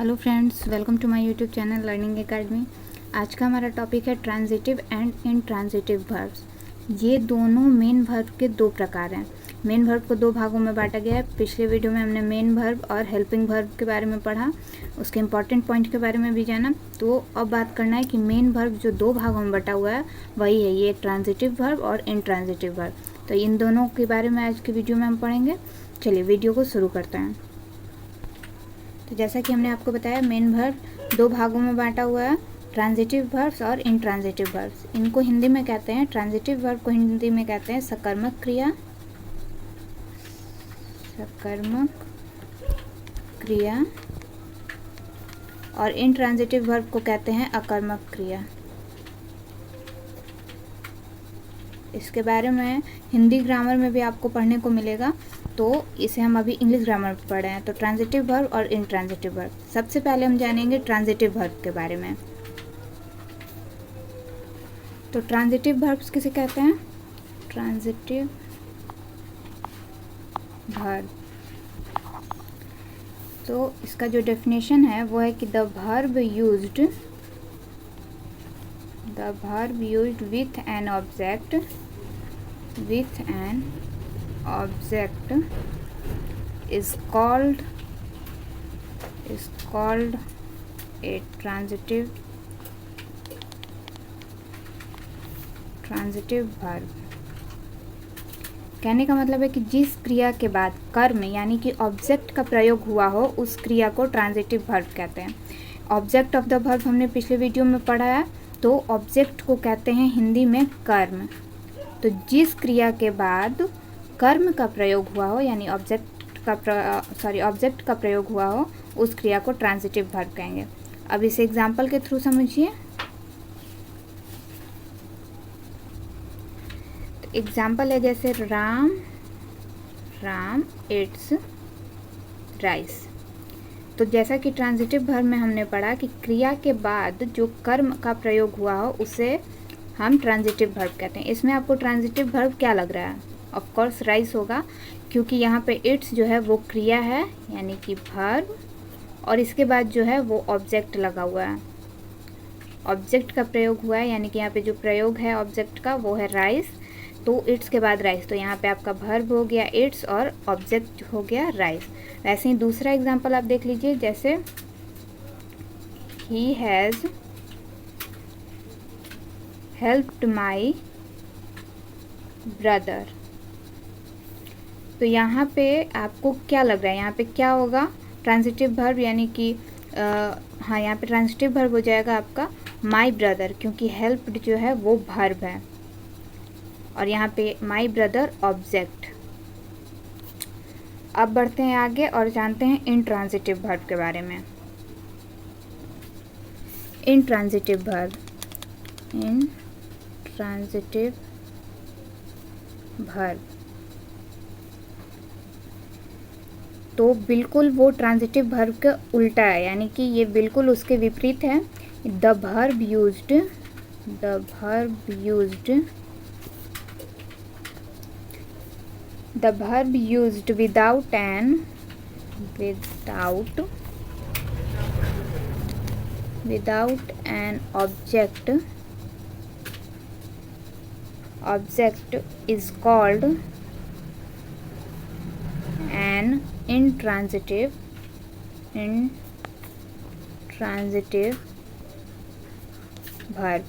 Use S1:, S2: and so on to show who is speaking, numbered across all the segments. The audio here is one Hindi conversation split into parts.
S1: Hello friends, welcome to my YouTube channel learning academy. आज का हमारा टॉपिक है ट्रांजिटिव एंड इनट्रांजिटिव वर्ब्स। ये दोनों मेन वर्ब के दो प्रकार हैं। मेन वर्ब को दो भागों में बांटा गया है। पिछले वीडियो में हमने मेन वर्ब और हेल्पिंग वर्ब के बारे में पढ़ा, उसके इंपॉर्टेंट पॉइंट के बारे में भी जाना। तो अब बात करना है कि मेन वर्ब जो दो भागों में बटा हुआ है वही है ये ट्रांजिटिव वर्ब और इनट्रांजिटिव वर्ब। तो इन दोनों के बारे में आज की वीडियो में हम पढ़ेंगे। चलिए वीडियो को शुरू करते हैं। तो जैसा कि हमने आपको बताया, मेन वर्ब दो भागों में बांटा हुआ है, ट्रांजिटिव वर्ब्स और इनट्रांजिटिव वर्ब्स। इनको हिंदी में कहते हैं, ट्रांजिटिव वर्ब को हिंदी में कहते हैं सकर्मक क्रिया, सकर्मक क्रिया, और इनट्रांजिटिव वर्ब को कहते हैं अकर्मक क्रिया। इसके बारे में हिंदी ग्रामर में भी आपको पढ़ने को मिलेगा, तो इसे हम अभी इंग्लिश ग्रामर में पढ़ रहे हैं। तो ट्रांजिटिव वर्ब और इनट्रांजिटिव वर्ब। सबसे पहले हम जानेंगे ट्रांजिटिव वर्ब के बारे में। तो ट्रांजिटिव वर्ब्स किसे कहते हैं? ट्रांजिटिव वर्ब, तो इसका जो डेफिनेशन है वो है कि the verb used with an object is called a transitive verb। कहने का मतलब है कि जिस क्रिया के बाद कर्म यानी कि ऑब्जेक्ट का प्रयोग हुआ हो उस क्रिया को ट्रांजिटिव वर्ब कहते हैं। ऑब्जेक्ट ऑफ द वर्ब हमने पिछले वीडियो में पढ़ा है, तो ऑब्जेक्ट को कहते हैं हिंदी में कर्म। तो जिस क्रिया के बाद कर्म का प्रयोग हुआ हो यानी ऑब्जेक्ट का प्रयोग हुआ हो उस क्रिया को ट्रांजिटिव वर्ब कहेंगे। अब इसे एग्जांपल के थ्रू समझिए। तो एग्जांपल है जैसे राम इट्स राइस। तो जैसा कि ट्रांजिटिव वर्ब में हमने पढ़ा कि क्रिया के बाद जो कर्म का प्रयोग हुआ हो उसे हम ट्रांजिटिव वर्ब कहते हैं। इसमें आपको ट्रांजिटिव वर्ब क्या लग रहा है? ऑफ कोर्स राइस होगा, क्योंकि यहाँ पे इट्स जो है वो क्रिया है यानी कि वर्ब, और इसके बाद जो है वो ऑब्जेक्ट लगा हुआ है, ऑब्जेक्ट का प्रयोग हुआ है, यानी कि यहाँ पे जो प्रयोग है ऑब्जेक्ट का वो है राइस। तो इट्स के बाद राइस, तो यहाँ पे आपका वर्ब हो गया इट्स और ऑब्जेक्ट हो गया राइस। वैसे ही दूसरा एग्जांपल आप देख लीजिए, जैसे he has helped my brother. तो यहाँ पे आपको क्या लग रहा है? यहाँ पे क्या होगा? ट्रांजिटिव वर्ब, यानी कि हाँ, यहाँ पे ट्रांजिटिव वर्ब हो जाएगा आपका माई ब्रदर, क्योंकि हेल्प्ड जो है वो वर्ब है और यहाँ पे माई ब्रदर ऑब्जेक्ट। अब बढ़ते हैं आगे और जानते हैं इनट्रांजिटिव वर्ब के बारे में। इनट्रांजिटिव वर्ब, तो बिल्कुल वो ट्रांजिटिव वर्ब का उल्टा है, यानी कि ये बिल्कुल उसके विपरीत है। The verb used without an object is called an intransitive verb।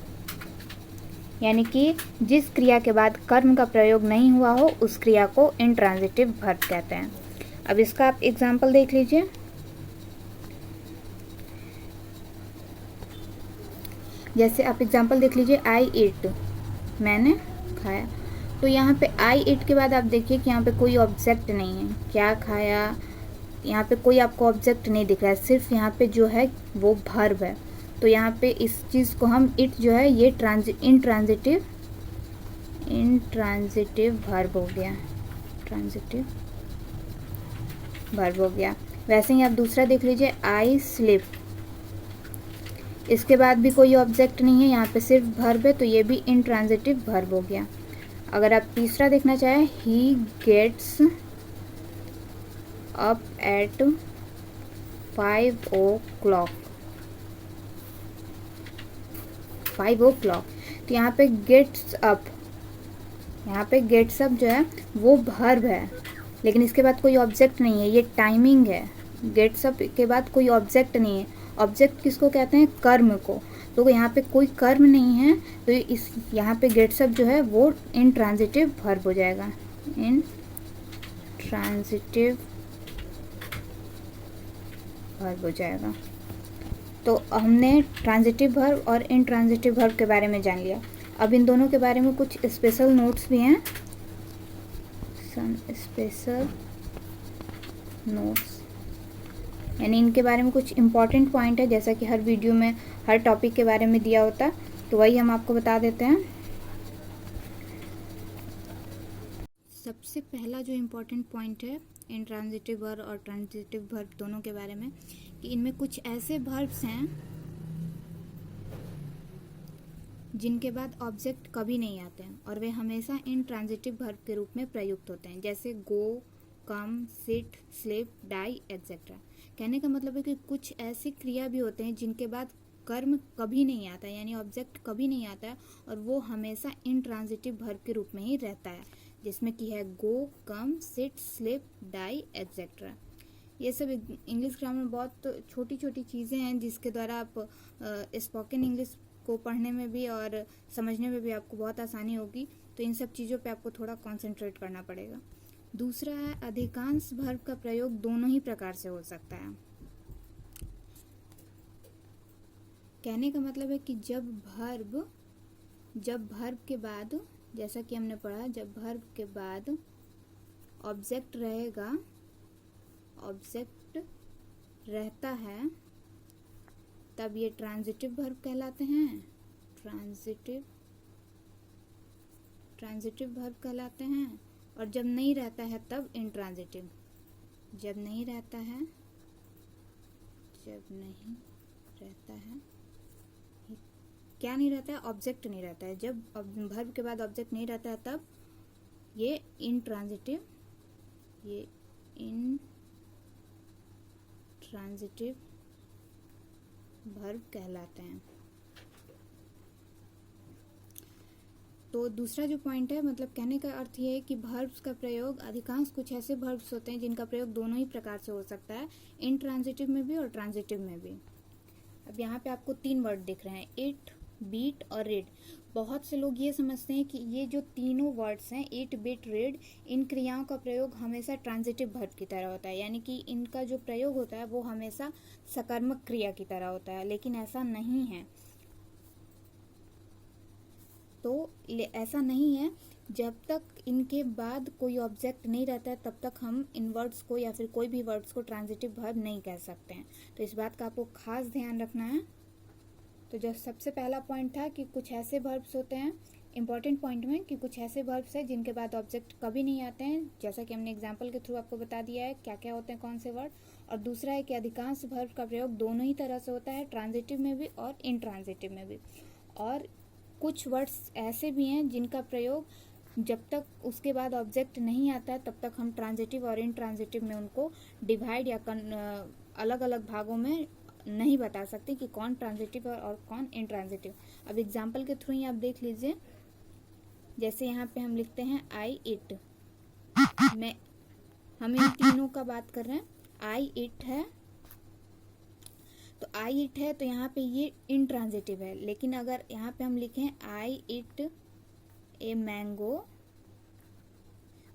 S1: यानी कि जिस क्रिया के बाद कर्म का प्रयोग नहीं हुआ हो उस क्रिया को इनट्रांजिटिव वर्ब कहते हैं। अब इसका आप एग्जांपल देख लीजिए। जैसे आप एग्जांपल देख लीजिए, आई ईट, मैंने खाया। तो यहाँ पे आई ईट के बाद आप देखिए कि यहाँ पे कोई ऑब्जेक्ट नहीं है, क्या खाया, यहाँ पे कोई आपको ऑब्जेक्ट नहीं दिख रहा है, सिर्फ यहाँ पे जो है वो वर्ब है। तो यहाँ पे इस चीज़ को हम इट जो है ये इनट्रांजिटिव वर्ब हो गया, ट्रांजिटिव वर्ब हो गया। वैसे ही आप दूसरा देख लीजिए, आई स्लिप, इसके बाद भी कोई ऑब्जेक्ट नहीं है, यहाँ पे सिर्फ वर्ब है, तो ये भी इनट्रांजिटिव वर्ब हो गया। अगर आप तीसरा देखना चाहें, he gets up at 5 o'clock, 5 o'clock। तो यहाँ पे गेट्स अप, यहाँ पे गेट्स अप जो है वो वर्ब है, लेकिन इसके बाद कोई ऑब्जेक्ट नहीं है, ये टाइमिंग है। गेट्स अप के बाद कोई ऑब्जेक्ट नहीं है। ऑब्जेक्ट किसको कहते हैं? कर्म को। तो यहाँ पे कोई कर्म नहीं है, तो इस यहाँ पे गेट्स अप जो है वो इन ट्रांजिटिव वर्ब हो जाएगा, इन ट्रांजिटिव वर्ब हो जाएगा। तो हमने ट्रांजिटिव वर्ब और इन ट्रांजिटिव वर्ब के बारे में जान लिया। अब इन दोनों के बारे में कुछ स्पेशल नोट्स भी हैं, सम स्पेशल नोट्स, यानी इनके बारे में कुछ इम्पॉर्टेंट पॉइंट है, जैसा कि हर वीडियो में हर टॉपिक के बारे में दिया होता है, तो वही हम आपको बता देते हैं। सबसे पहला जो इम्पोर्टेंट पॉइंट है इंट्रांजिटिव वर्ब और ट्रांजिटिव वर्ब दोनों के बारे में, कि इनमें कुछ ऐसे वर्ब्स हैं जिनके बाद ऑब्जेक्ट कभी नहीं आते हैं और वे हमेशा इंट्रांजिटिव वर्ब के रूप में प्रयुक्त होते हैं, जैसे गो, कम, सिट, स्लीप, डाई एक्सेट्रा। कहने का मतलब है कि कुछ ऐसी क्रिया भी होते हैं जिनके बाद कर्म कभी नहीं आता, यानी ऑब्जेक्ट कभी नहीं आता है, और वो हमेशा इंट्रांजिटिव वर्ब के रूप में ही रहता है, जिसमें कि है गो, कम, सिट, स्लीप, डाई एक्सेट्रा। ये सब इंग्लिश ग्रामर में बहुत छोटी छोटी चीज़ें हैं जिसके द्वारा आप स्पोकन इंग्लिश को पढ़ने में भी और समझने में भी आपको बहुत आसानी होगी। तो इन सब चीज़ों पे आपको थोड़ा कंसंट्रेट करना पड़ेगा। दूसरा है अधिकांश वर्ब का प्रयोग दोनों ही प्रकार से हो सकता है। कहने का मतलब है कि जब वर्ब के बाद, जैसा कि हमने पढ़ा, जब वर्ब के बाद ऑब्जेक्ट रहेगा, ऑब्जेक्ट रहता है, तब ये ट्रांजिटिव वर्ब कहलाते हैं, ट्रांजिटिव वर्ब कहलाते हैं। और जब नहीं रहता है तब इंट्रांजिटिव। जब नहीं रहता है क्या नहीं रहता है? ऑब्जेक्ट नहीं रहता है। जब वर्ब के बाद ऑब्जेक्ट नहीं रहता है तब ये इंट्रांजिटिव वर्ब कहलाते हैं। तो दूसरा जो पॉइंट है, मतलब कहने का अर्थ ये है कि वर्ब्स का प्रयोग अधिकांश कुछ ऐसे वर्ब्स होते हैं जिनका प्रयोग दोनों ही प्रकार से हो सकता है, इंट्रांजिटिव में भी और ट्रांजिटिव में भी। अब यहाँ पे आपको 3 वर्ड दिख रहे हैं, इट, बीट और रीड। बहुत से लोग ये समझते हैं कि ये जो तीनों वर्ड्स हैं, इट, बीट, रीड, इन क्रियाओं का प्रयोग हमेशा ट्रांजिटिव वर्ब की तरह होता है, यानी कि इनका जो प्रयोग होता है वो हमेशा सकर्मक क्रिया की तरह होता है, लेकिन ऐसा नहीं है। तो ऐसा नहीं है, जब तक इनके बाद कोई ऑब्जेक्ट नहीं रहता है तब तक हम इन वर्ड्स को या फिर कोई भी वर्ड्स को ट्रांजिटिव वर्ब नहीं कह सकते हैं। तो इस बात का आपको खास ध्यान रखना है। तो जो सबसे पहला पॉइंट था कि कुछ ऐसे वर्ब्स होते हैं, इंपॉर्टेंट पॉइंट में, कि कुछ ऐसे वर्ब्स हैं जिनके बाद ऑब्जेक्ट कभी नहीं आते हैं, जैसा कि हमने एग्जाम्पल के थ्रू आपको बता दिया है क्या क्या होते हैं, कौन से वर्ड। और दूसरा है कि अधिकांश वर्ब का प्रयोग दोनों ही तरह से होता है, ट्रांजिटिव में भी और इंट्रांजिटिव में भी। और कुछ वर्ड्स ऐसे भी हैं जिनका प्रयोग जब तक उसके बाद ऑब्जेक्ट नहीं आता है तब तक हम ट्रांजिटिव और इंट्रांजिटिव में उनको डिवाइड या अलग अलग भागों में नहीं बता सकते कि कौन ट्रांजिटिव और कौन इंट्रांजिटिव। अब एग्जाम्पल के थ्रू ही आप देख लीजिए, जैसे यहाँ पे हम लिखते हैं आई इट, हम इन तीनों का बात कर रहे हैं। आई इट है, तो आई इट है, तो यहाँ पे ये इंट्रांजिटिव है। लेकिन अगर यहाँ पे हम लिखें आई इट ए मैंगो,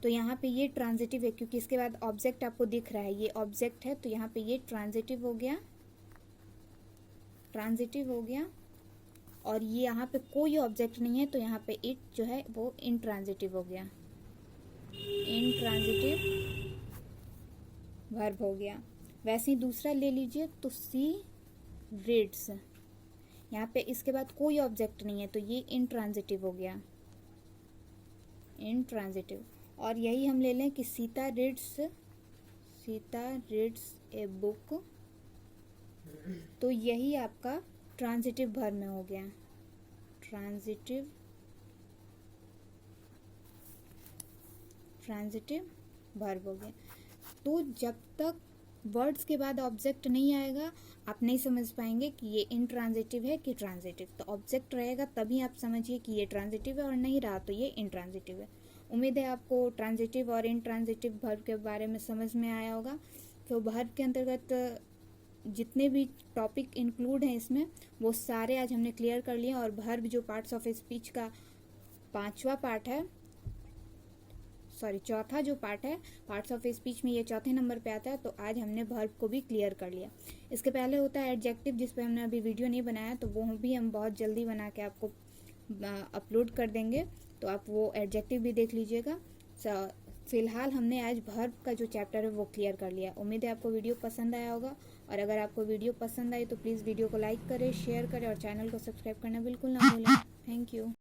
S1: तो यहाँ पे ये ट्रांजिटिव है, क्योंकि इसके बाद ऑब्जेक्ट आपको दिख रहा है, ये ऑब्जेक्ट है, तो यहाँ पे ये ट्रांजिटिव हो गया, और ये यहाँ पे कोई ऑब्जेक्ट नहीं है, तो यहाँ पे इट जो है वो इंट्रांजिटिव हो गया, इंट्रांजिटिव वर्ब हो गया। वैसे ही दूसरा ले लीजिए, तो सी रीड्स, यहाँ पे इसके बाद कोई ऑब्जेक्ट नहीं है, तो ये इंट्रांजिटिव हो गया, इंट्रांजिटिव। और यही हम ले लें कि सीता रीड्स ए बुक, तो यही आपका ट्रांजिटिव वर्ब में हो गया, ट्रांजिटिव वर्ब हो गया। तो जब तक वर्ड्स के बाद ऑब्जेक्ट नहीं आएगा, आप नहीं समझ पाएंगे कि ये इंट्रांजिटिव है कि ट्रांजिटिव। तो ऑब्जेक्ट रहेगा तभी आप समझिए कि ये ट्रांजिटिव है, और नहीं रहा तो ये इंट्रांजिटिव है। उम्मीद है आपको ट्रांजिटिव और इंट्रांजिटिव वर्ब के बारे में समझ में आया होगा। तो वर्ब के अंतर्गत जितने भी टॉपिक इंक्लूड हैं इसमें, वो सारे आज हमने क्लियर कर लिए। और वर्ब जो पार्ट्स ऑफ स्पीच का चौथा जो पार्ट है पार्ट्स ऑफ स्पीच में, ये चौथे नंबर पे आता है। तो आज हमने वर्ब को भी क्लियर कर लिया। इसके पहले होता है एडजेक्टिव, जिस पे हमने अभी वीडियो नहीं बनाया, तो वो भी हम बहुत जल्दी बना के आपको अपलोड कर देंगे, तो आप वो एडजेक्टिव भी देख लीजिएगा। फिलहाल हमने आज वर्ब का जो चैप्टर है वो क्लियर कर लिया। उम्मीद है आपको वीडियो पसंद आया होगा, और अगर आपको वीडियो पसंद आई तो प्लीज़ वीडियो को लाइक करें, शेयर करें और चैनल को सब्सक्राइब करना बिल्कुल ना भूलें। Thank you.